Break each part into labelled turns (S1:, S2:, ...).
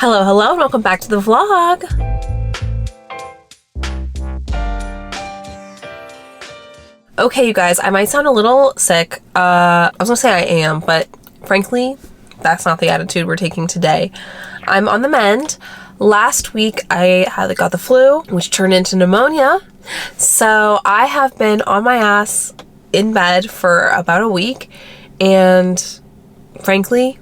S1: Hello, hello, and welcome back to the vlog. Okay, you guys, I might sound a little sick. I was gonna say I am, but frankly, that's not the attitude we're taking today. I'm on the mend. Last week, I got the flu, which turned into pneumonia. So I have been on my ass in bed for about a week, and frankly,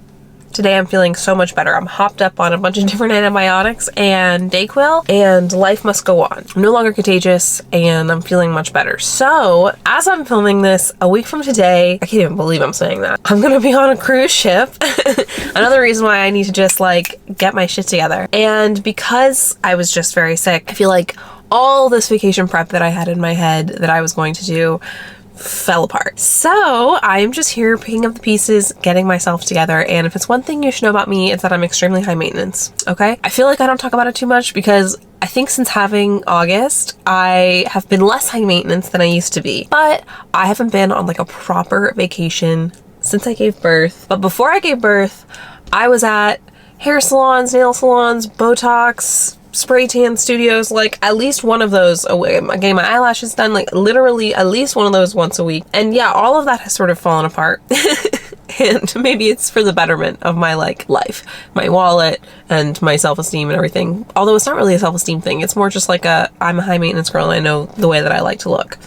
S1: today I'm feeling so much better. I'm hopped up on a bunch of different antibiotics and Dayquil, and life must go on. I'm no longer contagious, and I'm feeling much better. So, as I'm filming this, a week from today, I can't even believe I'm saying that, I'm gonna be on a cruise ship. Another reason why I need to just get my shit together. And because I was just very sick, I feel like all this vacation prep that I had in my head that I was going to do fell apart. So I'm just here picking up the pieces, getting myself together, and if it's one thing you should know about me, it's that I'm extremely high maintenance, okay? I feel like I don't talk about it too much because I think since having August, I have been less high maintenance than I used to be, but I haven't been on a proper vacation since I gave birth. But before I gave birth, I was at hair salons, nail salons, Botox, spray tan studios, at least one of those a week. I'm getting my eyelashes done, literally at least one of those once a week. And yeah, all of that has sort of fallen apart. And maybe it's for the betterment of my life, my wallet, and my self-esteem and everything. Although it's not really a self-esteem thing. It's more just I'm a high maintenance girl and I know the way that I like to look.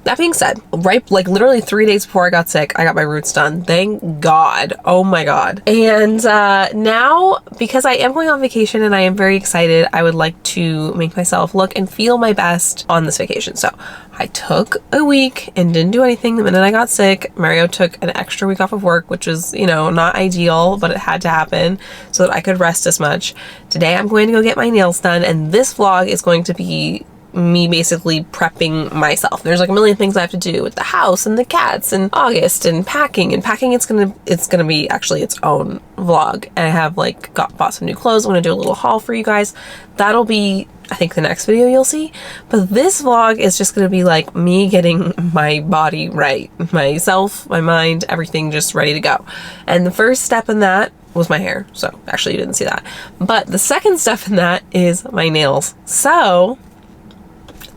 S1: That being said, literally 3 days before I got sick, I got my roots done. Thank God. Oh my God. And now, because I am going on vacation and I am very excited, I would like to make myself look and feel my best on this vacation. So I took a week and didn't do anything the minute I got sick. Mario took an extra week off of work, which is, not ideal, but it had to happen so that I could rest as much. Today I'm going to go get my nails done, and this vlog is going to be me basically prepping myself. There's a million things I have to do with the house and the cats and August and packing. It's gonna be actually its own vlog. And I have bought some new clothes. I'm gonna do a little haul for you guys. That'll be, I think, the next video you'll see. But this vlog is just gonna be me getting my body right, myself, my mind, everything just ready to go. And the first step in that was my hair. So actually you didn't see that. But the second step in that is my nails. So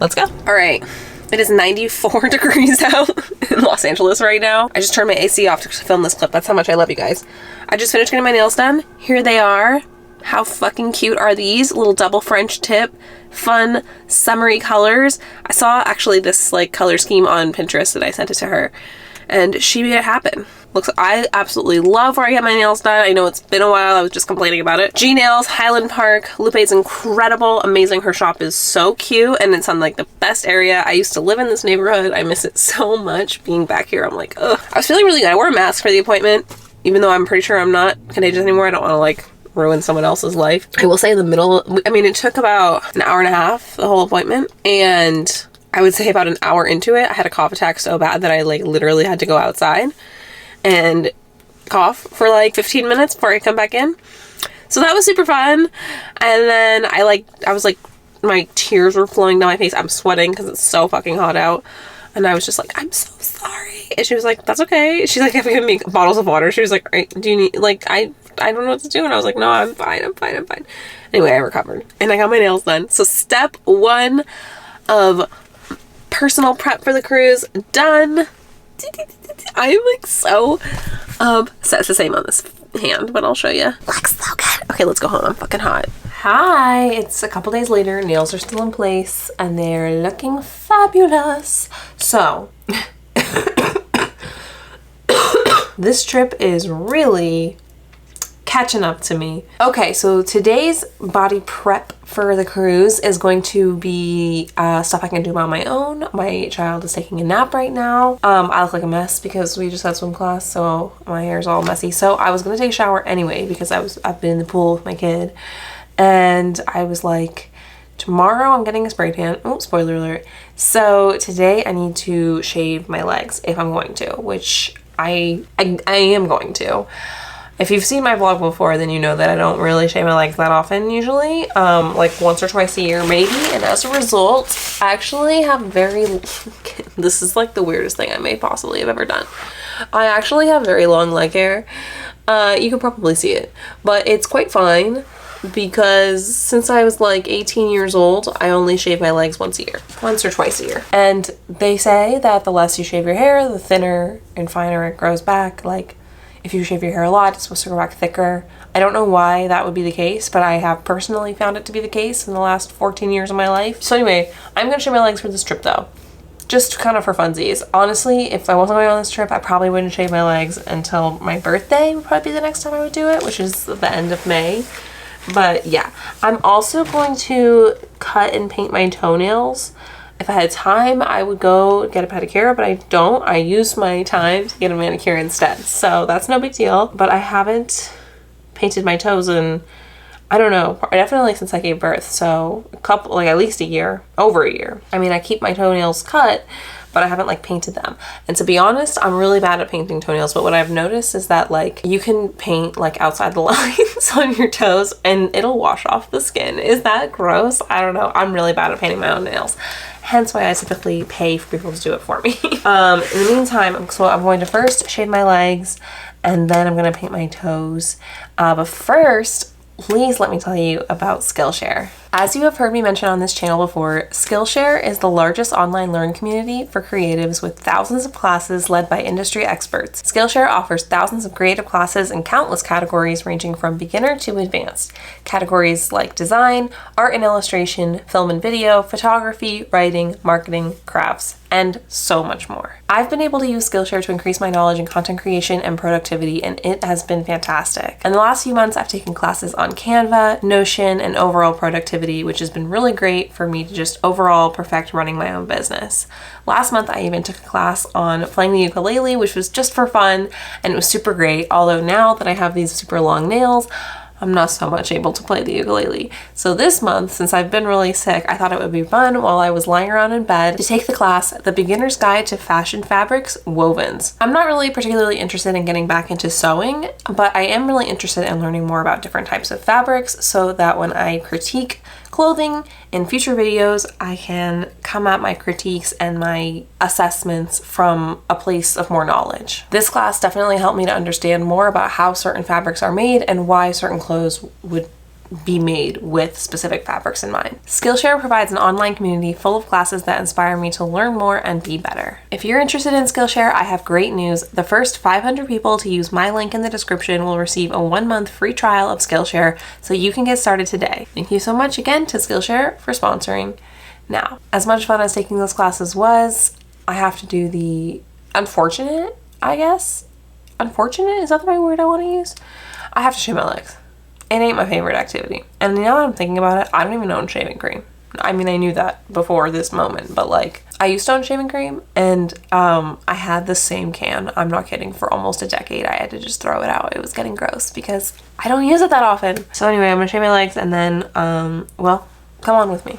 S1: let's go. All right, it is 94 degrees out in Los Angeles right now. I just turned my AC off to film this clip. That's how much I love you guys. I just finished getting my nails done. Here they are. How fucking cute are these? Little double French tip, fun, summery colors. I saw actually this color scheme on Pinterest and I sent it to her and she made it happen. I absolutely love where I get my nails done. I know it's been a while. I was just complaining about it. G Nails, Highland Park. Lupe's incredible, amazing. Her shop is so cute and it's on the best area. I used to live in this neighborhood. I miss it so much. Being back here, I'm ugh. I was feeling really good. I wore a mask for the appointment, even though I'm pretty sure I'm not contagious anymore. I don't want to ruin someone else's life. I will say in the middle, it took about an hour and a half, the whole appointment, and I would say about an hour into it, I had a cough attack so bad that I literally had to go outside and cough for 15 minutes before I come back in. So that was super fun. And then I was my tears were flowing down my face. I'm sweating because it's so fucking hot out. And I was just I'm so sorry. And she was that's okay. She's giving me bottles of water. She was do you need, I don't know what to do. And I was no, I'm fine. Anyway, I recovered and I got my nails done. So step one of personal prep for the cruise done. I'm so upset. It's the same on this hand, but I'll show you. Looks so good. Okay, let's go home. I'm fucking hot. Hi, it's a couple days later. Nails are still in place and they're looking fabulous. So this trip is really catching up to me. Okay, so today's body prep for the cruise is going to be stuff I can do on my own. My child is taking a nap right now. I look like a mess because we just had swim class, so my hair's all messy. So I was gonna take a shower anyway because I've been in the pool with my kid, and I was tomorrow I'm getting a spray tan. Oh, spoiler alert. So today I need to shave my legs if I'm going to, which I am going to. If you've seen my vlog before, then you know that I don't really shave my legs that often usually, once or twice a year maybe, and as a result, I actually have this is the weirdest thing I may possibly have ever done. I actually have very long leg hair. You can probably see it, but it's quite fine. because since I was like 18 years old, I only shave my legs once a year. Once or twice a year. And they say that the less you shave your hair, the thinner and finer it grows back. Like, if you shave your hair a lot, it's supposed to grow back thicker. I don't know why that would be the case, but I have personally found it to be the case in the last 14 years of my life. So anyway, I'm gonna shave my legs for this trip though. Just kind of for funsies. Honestly, if I wasn't going on this trip, I probably wouldn't shave my legs until my birthday would probably be the next time I would do it, which is the end of May. But yeah, I'm also going to cut and paint my toenails. If I had time, I would go get a pedicure, but I don't. I use my time to get a manicure instead. So that's no big deal. But I haven't painted my toes in, I don't know, definitely since I gave birth. So a couple, like at least a year, over a year. I mean, I keep my toenails cut, but I haven't like painted them. And to be honest, I'm really bad at painting toenails, but what I've noticed is that like you can paint like outside the lines on your toes and it'll wash off the skin. Is that gross? I don't know. I'm really bad at painting my own nails. Hence why I typically pay for people to do it for me. In the meantime, so I'm going to first shave my legs and then I'm going to paint my toes. But first, please let me tell you about Skillshare. As you have heard me mention on this channel before, Skillshare is the largest online learning community for creatives with thousands of classes led by industry experts. Skillshare offers thousands of creative classes in countless categories ranging from beginner to advanced. Categories like design, art and illustration, film and video, photography, writing, marketing, crafts, and so much more. I've been able to use Skillshare to increase my knowledge in content creation and productivity, and it has been fantastic. In the last few months, I've taken classes on Canva, Notion, and overall productivity, which has been really great for me to just overall perfect running my own business. Last month, I even took a class on playing the ukulele, which was just for fun, and it was super great. Although now that I have these super long nails, I'm not so much able to play the ukulele. So this month, since I've been really sick, I thought it would be fun while I was lying around in bed to take the class, The Beginner's Guide to Fashion Fabrics Wovens. I'm not really particularly interested in getting back into sewing, but I am really interested in learning more about different types of fabrics so that when I critique clothing in future videos, I can come at my critiques and my assessments from a place of more knowledge. This class definitely helped me to understand more about how certain fabrics are made and why certain clothes would be made with specific fabrics in mind. Skillshare provides an online community full of classes that inspire me to learn more and be better. If you're interested in Skillshare, I have great news. The first 500 people to use my link in the description will receive a 1-month free trial of Skillshare, so you can get started today. Thank you so much again to Skillshare for sponsoring. Now, as much fun as taking those classes was, I have to do the unfortunate, I guess. Unfortunate? Is that the right word I want to use? I have to shave my legs. It ain't my favorite activity. And now that I'm thinking about it, I don't even own shaving cream. I mean, I knew that before this moment, but like, I used to own shaving cream and I had the same can, I'm not kidding, for almost a decade. I had to just throw it out. It was getting gross because I don't use it that often. So anyway, I'm gonna shave my legs and then, well, come on with me.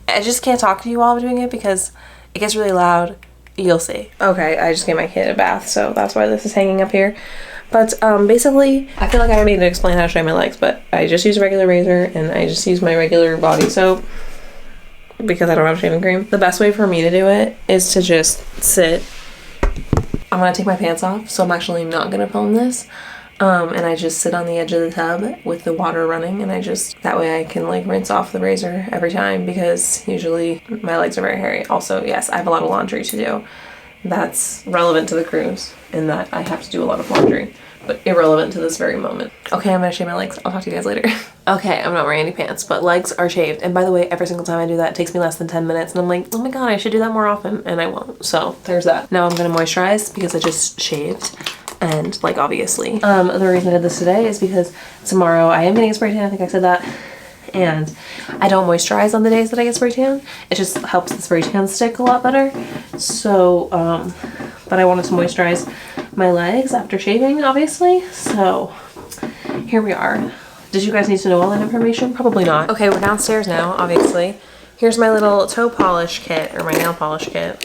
S1: I just can't talk to you while I'm doing it because it gets really loud. You'll see. Okay, I just gave my kid a bath, so that's why this is hanging up here. But basically, I feel like I don't need to explain how to shave my legs, but I just use a regular razor and I just use my regular body soap because I don't have shaving cream. The best way for me to do it is to just sit. I'm gonna take my pants off, so I'm actually not gonna film this. And I just sit on the edge of the tub with the water running, and that way I can like rinse off the razor every time because usually my legs are very hairy. Also, yes, I have a lot of laundry to do. That's relevant to the cruise in that I have to do a lot of laundry, but irrelevant to this very moment. Okay, I'm gonna shave my legs. I'll talk to you guys later. Okay, I'm not wearing any pants, but legs are shaved. And by the way, every single time I do that, it takes me less than 10 minutes. And I'm like, oh my God, I should do that more often. And I won't. So there's that. Now I'm gonna moisturize because I just shaved. And like, obviously, the reason I did this today is because tomorrow I am getting a spray tan. I think I said that. And I don't moisturize on the days that I get spray tan. It just helps the spray tan stick a lot better. So, but I wanted to moisturize my legs after shaving, obviously. So here we are. Did you guys need to know all that information? Probably not. Okay, we're downstairs now, obviously. Here's my little toe polish kit, or my nail polish kit,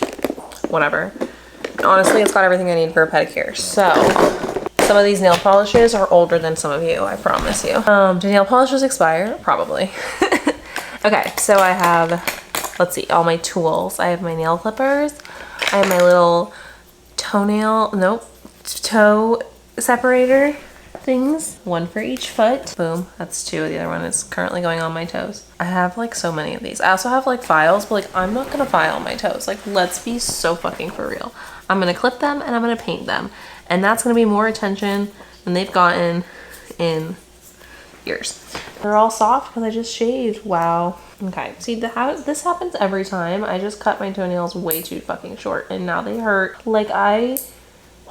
S1: whatever. Honestly, it's got everything I need for a pedicure. So some of these nail polishes are older than some of you, I promise you. Do nail polishes expire? Probably. Okay, so I have, let's see, all my tools. I have my nail clippers. I have my little toe separator. things, one for each foot. Boom, that's 2. The other one is currently going on my toes. I have like so many of these. I also have like files, but like I'm not gonna file my toes. Like, let's be so fucking for real. I'm gonna clip them and I'm gonna paint them. And that's gonna be more attention than they've gotten in years. They're all soft because I just shaved. Wow. Okay, see, this happens every time. I just cut my toenails way too fucking short and now they hurt. Like, I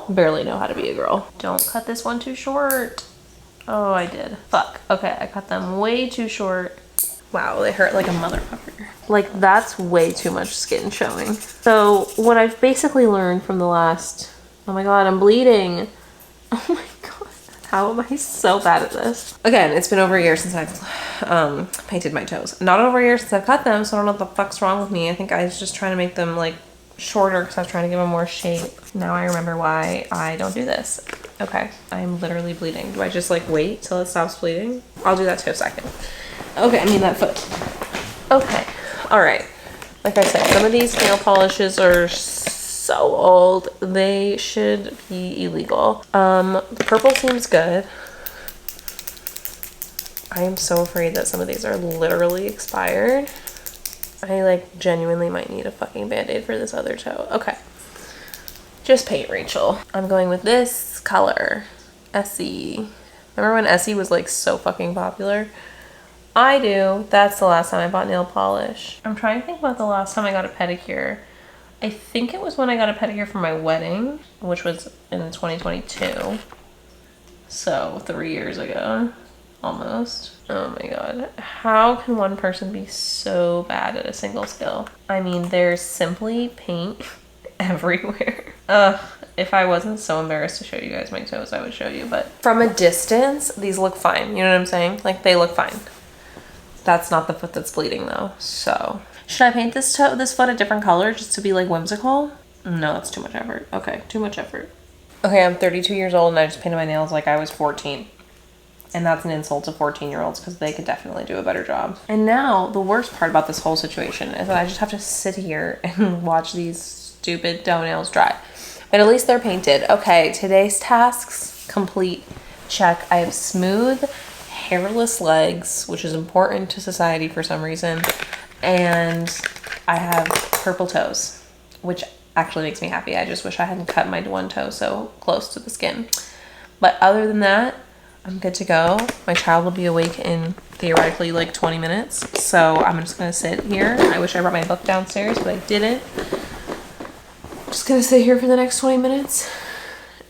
S1: barely know how to be a girl. Don't cut this one too short. Oh, I did. Fuck. Okay, I cut them way too short. Wow, they hurt like a motherfucker. Like, that's way too much skin showing. So what I've basically learned from the last, oh my god, I'm bleeding. Oh my god, how am I so bad at this? Again, it's been over a year since I've painted my toes. Not over a year since I've cut them, so I don't know what the fuck's wrong with me. I think I was just trying to make them like shorter because I was trying to give them more shape. Now I remember why I don't do this. Okay, I'm literally bleeding. Do I just like wait till it stops bleeding? I'll do that too a second. Okay, I mean that foot. Okay, all right. Like I said, some of these nail polishes are so old. They should be illegal. The purple seems good. I am so afraid that some of these are literally expired. I like genuinely might need a fucking band-aid for this other toe. Okay. Just paint, Rachel. I'm going with this color. Essie. Remember when Essie was like so fucking popular? I do. That's the last time I bought nail polish. I'm trying to think about the last time I got a pedicure. I think it was when I got a pedicure for my wedding, which was in 2022. So 3 years ago. Almost. Oh my god. How can one person be so bad at a single skill? I mean, there's simply paint everywhere. If I wasn't so embarrassed to show you guys my toes, I would show you, but from a distance, these look fine. You know what I'm saying? Like, they look fine. That's not the foot that's bleeding though, so. Should I paint this foot a different color just to be like whimsical? No, that's too much effort. Okay, too much effort. Okay, I'm 32 years old and I just painted my nails like I was 14. And that's an insult to 14-year-olds because they could definitely do a better job. And now the worst part about this whole situation is that I just have to sit here and watch these stupid toenails dry. But at least they're painted. Okay, today's tasks complete. Check. I have smooth, hairless legs, which is important to society for some reason. And I have purple toes, which actually makes me happy. I just wish I hadn't cut my one toe so close to the skin. But other than that, I'm good to go. My child will be awake in theoretically like 20 minutes. So I'm just gonna sit here. I wish I brought my book downstairs, but I didn't. Just gonna sit here for the next 20 minutes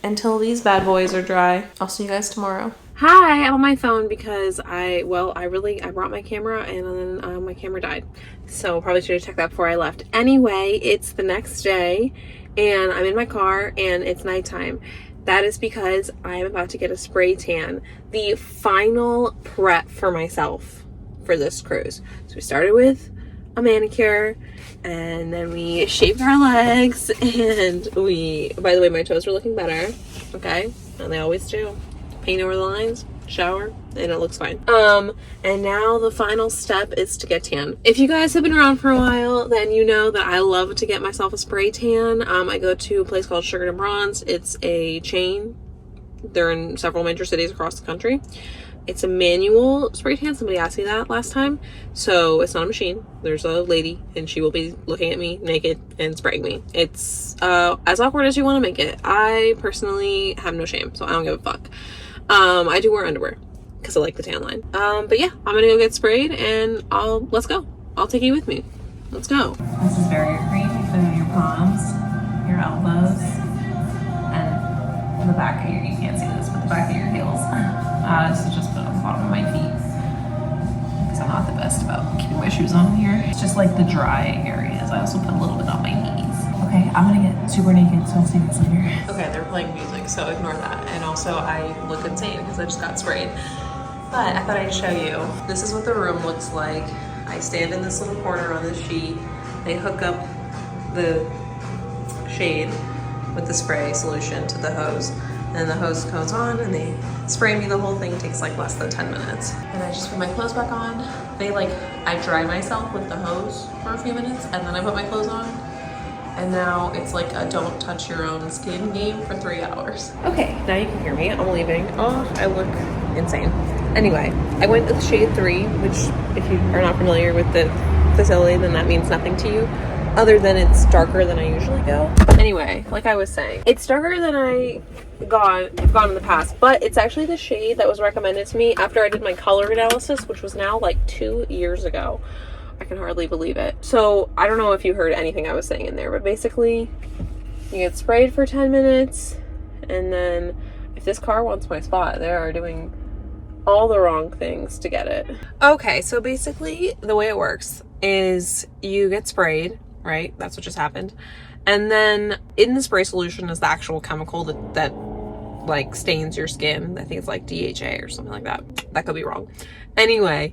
S1: until these bad boys are dry. I'll see you guys tomorrow. Hi, I'm on my phone because I brought my camera and then my camera died. So probably should have checked that before I left. Anyway, it's the next day and I'm in my car and it's nighttime. That is because I'm about to get a spray tan. The final prep for myself for this cruise. So we started with a manicure and then we shaved our legs and by the way, my toes were looking better. Okay, and they always do. Paint over the lines, shower, and it looks fine. And now the final step is to get tan. If you guys have been around for a while, then you know that I love to get myself a spray tan. I go to a place called Sugar and Bronze. It's a chain. They're in several major cities across the country. It's a manual spray tan. Somebody asked me that last time. So it's not a machine. There's a lady and she will be looking at me naked and spraying me. It's as awkward as you want to make it. I personally have no shame, so I don't give a fuck. I do wear underwear because I like the tan line. But yeah, I'm gonna go get sprayed and let's go. I'll take you with me. Let's go. This is very cream. You put it on your palms, your elbows, and the back of you can't see this, but the back of your heels. This is just put on the bottom of my feet because I'm not the best about keeping my shoes on here. It's just like the dry areas. I also put a little bit on my knees. Okay, I'm gonna get super naked, so I'll see you guys later. Okay, they're playing music, so ignore that. And also, I look insane because I just got sprayed. But I thought I'd show you. This is what the room looks like. I stand in this little corner on this sheet. They hook up the shade with the spray solution to the hose. And then the hose goes on and they spray me. The whole thing takes like less than 10 minutes. And I just put my clothes back on. I dry myself with the hose for a few minutes and then I put my clothes on. And now it's like a don't touch your own skin game for 3 hours. Okay, now you can hear me. I'm leaving. Oh, I look insane. Anyway, I went with shade 3, which if you are not familiar with the facility, then that means nothing to you, other than it's darker than I usually go. Anyway, like I was saying, it's darker than I've gone in the past, but it's actually the shade that was recommended to me after I did my color analysis, which was now like 2 years ago. I can hardly believe it. So I don't know if you heard anything I was saying in there, but basically you get sprayed for 10 minutes, and then if this car wants my spot, they are doing all the wrong things to get it. Okay, so basically the way it works is you get sprayed, right? That's what just happened. And then in the spray solution is the actual chemical that like stains your skin. I think it's like DHA or something like that. That could be wrong. Anyway,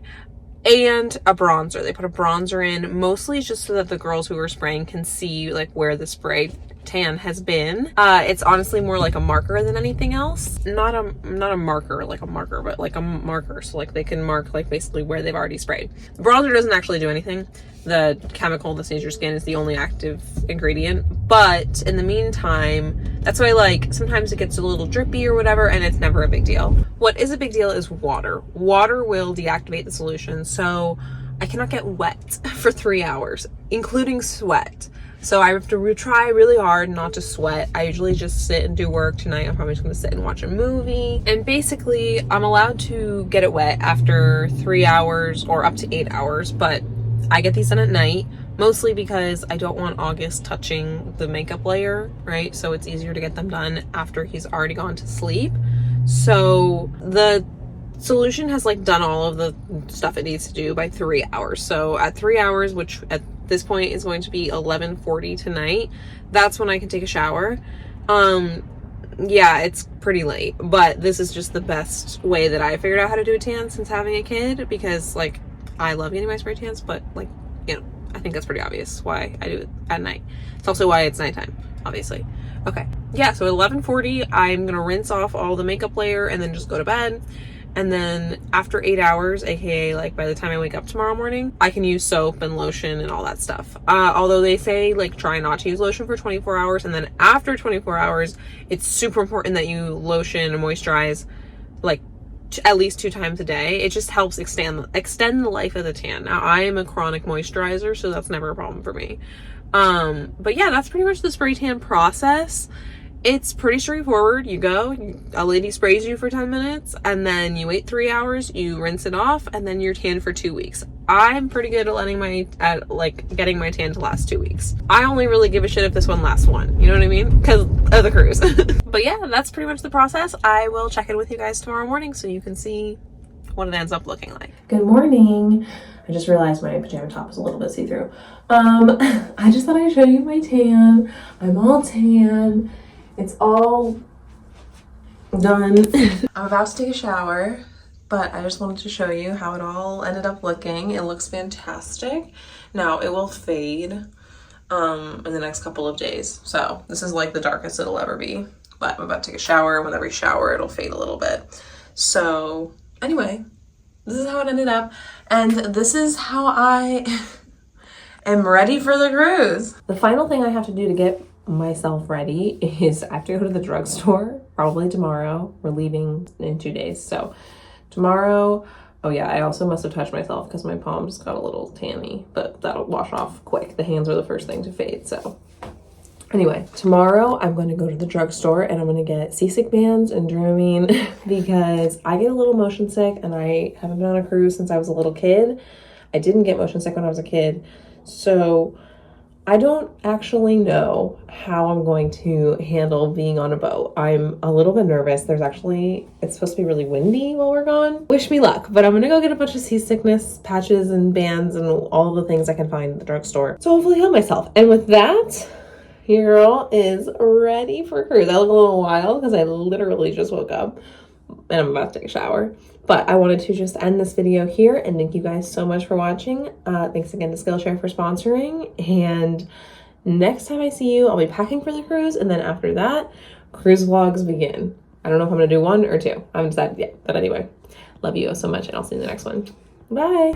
S1: and a bronzer. They put a bronzer in, mostly just so that the girls who are spraying can see like where the spray tan has been. It's honestly more like a marker than anything else. Not a marker like a marker, but like a marker, so like they can mark like basically where they've already sprayed. The bronzer doesn't actually do anything. The chemical that stains your skin is the only active ingredient, but in the meantime, that's why like sometimes it gets a little drippy or whatever, and it's never a big deal. What is a big deal is water. Water will deactivate the solution, so I cannot get wet for 3 hours, including sweat. So I have to try really hard not to sweat. I usually just sit and do work. Tonight I'm probably just gonna sit and watch a movie. And basically I'm allowed to get it wet after 3 hours or up to 8 hours, but I get these done at night, mostly because I don't want August touching the makeup layer, right? So it's easier to get them done after he's already gone to sleep. So the solution has like done all of the stuff it needs to do by 3 hours. So at 3 hours, which at this point is going to be 11:40 tonight, that's when I can take a shower. Yeah, it's pretty late, but this is just the best way that I figured out how to do a tan since having a kid, because like I love getting my spray tans, but like, you know, I think that's pretty obvious why I do it at night. It's also why it's nighttime, obviously. Okay, yeah, so at 11:40 I'm gonna rinse off all the makeup layer and then just go to bed. And then after 8 hours, aka like by the time I wake up tomorrow morning, I can use soap and lotion and all that stuff. Although they say like try not to use lotion for 24 hours, and then after 24 hours it's super important that you lotion and moisturize like at least 2 times a day. It just helps extend the life of the tan. Now I am a chronic moisturizer, so that's never a problem for me. But yeah, that's pretty much the spray tan process. It's pretty straightforward. You go, a lady sprays you for 10 minutes, and then you wait 3 hours, you rinse it off, and then you're tan for 2 weeks. I'm pretty good at getting my tan to last 2 weeks. I only really give a shit if this one lasts one, you know what I mean? Because of the cruise. But yeah, that's pretty much the process. I will check in with you guys tomorrow morning so you can see what it ends up looking like. Good morning. I just realized my pajama top is a little bit see-through. I just thought I'd show you my tan. I'm all tan. It's all done. I'm about to take a shower, but I just wanted to show you how it all ended up looking. It looks fantastic. Now it will fade in the next couple of days. So this is like the darkest it'll ever be, but I'm about to take a shower. With every shower, it'll fade a little bit. So anyway, this is how it ended up. And this is how I am ready for the cruise. The final thing I have to do to get myself ready is I have to go to the drugstore probably tomorrow. We're leaving in 2 days, so tomorrow. Oh yeah, I also must have touched myself because my palms got a little tanny, but that'll wash off quick. The hands are the first thing to fade. So anyway, tomorrow I'm going to go to the drugstore and I'm going to get seasick bands and Dramamine because I get a little motion sick, and I haven't been on a cruise since I was a little kid. I didn't get motion sick when I was a kid, so I don't actually know how I'm going to handle being on a boat. I'm a little bit nervous. It's supposed to be really windy while we're gone. Wish me luck, but I'm gonna go get a bunch of seasickness patches and bands and all the things I can find at the drugstore. So hopefully heal myself. And with that, your girl is ready for cruise. I look a little wild because I literally just woke up and I'm about to take a shower. But I wanted to just end this video here and thank you guys so much for watching. Thanks again to Skillshare for sponsoring. And next time I see you, I'll be packing for the cruise. And then after that, cruise vlogs begin. I don't know if I'm going to do 1 or 2. I haven't decided yet. But anyway, love you so much, and I'll see you in the next one. Bye.